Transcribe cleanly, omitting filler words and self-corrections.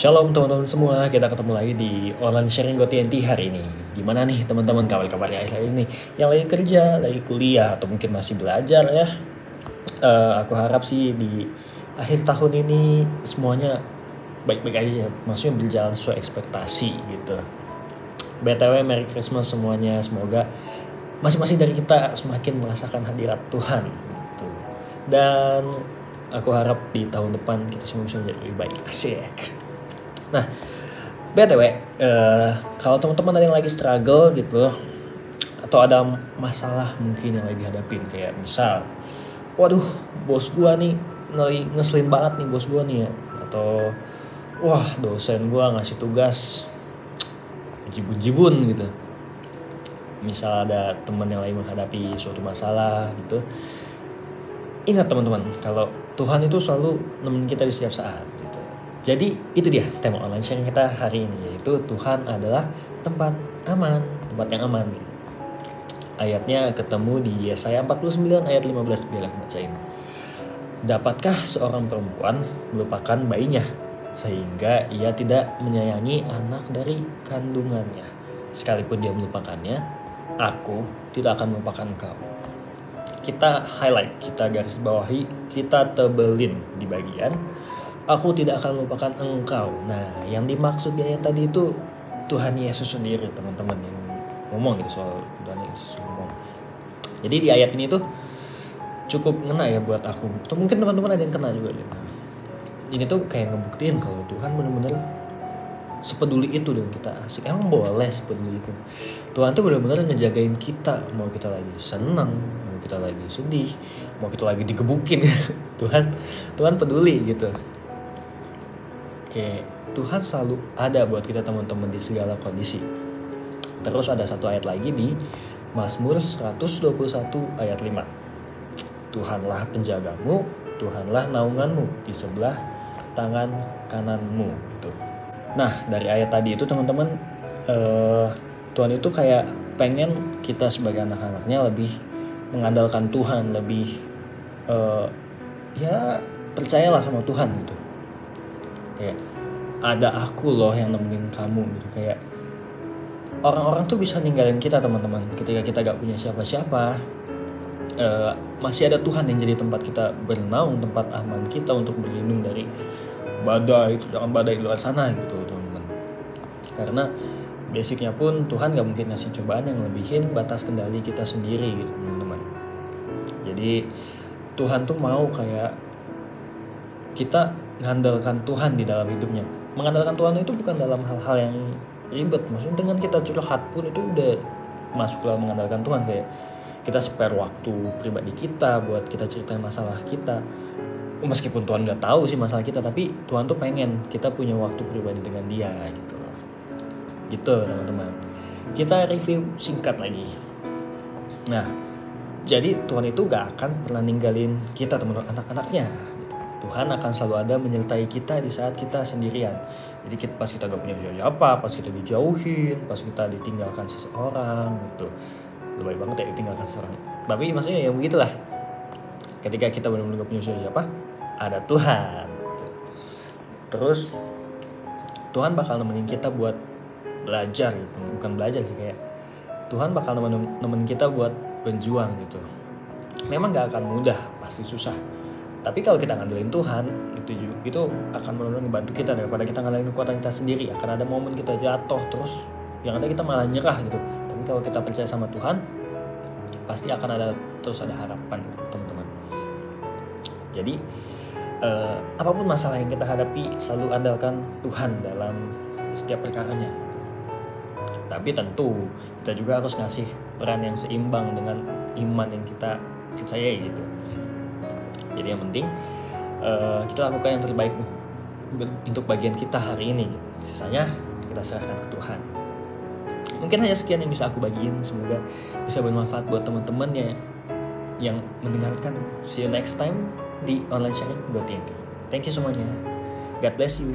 Shalom teman-teman semua, kita ketemu lagi di online sharing GoTNT hari ini. Gimana nih teman-teman kabar-kabarnya akhir ini? Yang lagi kerja, lagi kuliah, atau mungkin masih belajar ya. Aku harap sih di akhir tahun ini semuanya baik-baik aja ya. Maksudnya berjalan sesuai ekspektasi gitu. BTW Merry Christmas semuanya, semoga masing-masing dari kita semakin merasakan hadirat Tuhan gitu. Dan aku harap di tahun depan kita semua bisa menjadi lebih baik. Asik. Nah, BTW, kalau teman-teman ada yang lagi struggle gitu, atau ada masalah mungkin yang lagi dihadapin, kayak misal, waduh, bos gua nih ngeselin banget nih bos gua nih ya, atau wah dosen gua ngasih tugas jibun-jibun gitu. Misal ada teman yang lagi menghadapi suatu masalah gitu, ingat teman-teman, kalau Tuhan itu selalu nemenin kita di setiap saat gitu. Jadi itu dia tema online sharing kita hari ini, yaitu Tuhan adalah tempat aman, tempat yang aman. Ayatnya ketemu di Yesaya 49 ayat 15, biar aku bacain. Dapatkah seorang perempuan melupakan bayinya sehingga ia tidak menyayangi anak dari kandungannya? Sekalipun dia melupakannya, aku tidak akan melupakan engkau. Kita highlight, kita garis bawahi, kita tebelin di bagian aku tidak akan melupakan engkau. Nah, yang dimaksud di ayat tadi itu Tuhan Yesus sendiri, teman-teman, yang ngomong gitu soal Tuhan Yesus ngomong. Jadi di ayat ini tuh cukup ngena ya buat aku. Atau mungkin teman-teman ada yang kena juga gitu. Ini tuh kayak ngebuktiin kalau Tuhan benar-benar sepeduli itu dengan kita. Asik, emang boleh sepeduli itu. Tuhan tuh benar-benar ngejagain kita, mau kita lagi senang, mau kita lagi sedih, mau kita lagi digebukin. Tuhan peduli gitu. Oke, Tuhan selalu ada buat kita teman-teman di segala kondisi. Terus ada satu ayat lagi di Mazmur 121 ayat 5. Tuhanlah penjagamu, Tuhanlah naunganmu di sebelah tangan kananmu gitu. Nah, dari ayat tadi itu teman-teman, Tuhan itu kayak pengen kita sebagai anak-anaknya lebih mengandalkan Tuhan, lebih ya percayalah sama Tuhan gitu. Kayak ada aku loh yang nemenin kamu gitu. Kayak orang-orang tuh bisa ninggalin kita teman-teman ketika kita gak punya siapa-siapa. Masih ada Tuhan yang jadi tempat kita bernaung, tempat aman kita untuk berlindung dari badai itu, jangan badai di luar sana gitu teman-teman. Karena basicnya pun Tuhan gak mungkin ngasih cobaan yang lebihin batas kendali kita sendiri gitu teman-teman. Jadi Tuhan tuh mau kayak kita mengandalkan Tuhan di dalam hidupnya. Mengandalkan Tuhan itu bukan dalam hal-hal yang ribet. Maksudnya dengan kita curhat pun itu udah masuk dalam mengandalkan Tuhan. Kayak kita spare waktu pribadi kita buat kita ceritain masalah kita. Meskipun Tuhan gak tahu sih masalah kita, tapi Tuhan tuh pengen kita punya waktu pribadi dengan dia gitu. Gitu teman-teman. Kita review singkat lagi. Nah, jadi Tuhan itu gak akan pernah ninggalin kita teman-teman, anak-anaknya. Tuhan akan selalu ada menyertai kita di saat kita sendirian. Jadi pas kita gak punya siapa, pas kita dijauhin, pas kita ditinggalkan seseorang gitu. Lebih banget ya ditinggalkan seseorang. Tapi maksudnya ya begitulah. Ketika kita benar-benar gak punya siapa, ada Tuhan. Terus Tuhan bakal nemenin kita buat belajar gitu. Bukan belajar sih, kayak Tuhan bakal nemenin kita buat berjuang gitu. Memang gak akan mudah, pasti susah. Tapi kalau kita ngandelin Tuhan, itu akan benar-benar membantu kita daripada kita ngandelin kekuatan kita sendiri. Akan ada momen kita jatuh, terus yang ada kita malah nyerah gitu. Tapi kalau kita percaya sama Tuhan, pasti akan terus ada harapan teman-teman. Jadi apapun masalah yang kita hadapi, selalu andalkan Tuhan dalam setiap perkaranya. Tapi tentu kita juga harus ngasih peran yang seimbang dengan iman yang kita percayai gitu. Jadi yang penting kita lakukan yang terbaik untuk bagian kita hari ini. Sisanya kita serahkan ke Tuhan. Mungkin hanya sekian yang bisa aku bagiin. Semoga bisa bermanfaat buat teman-teman yang mendengarkan. See you next time di online sharing GoTNT. Thank you semuanya. God bless you.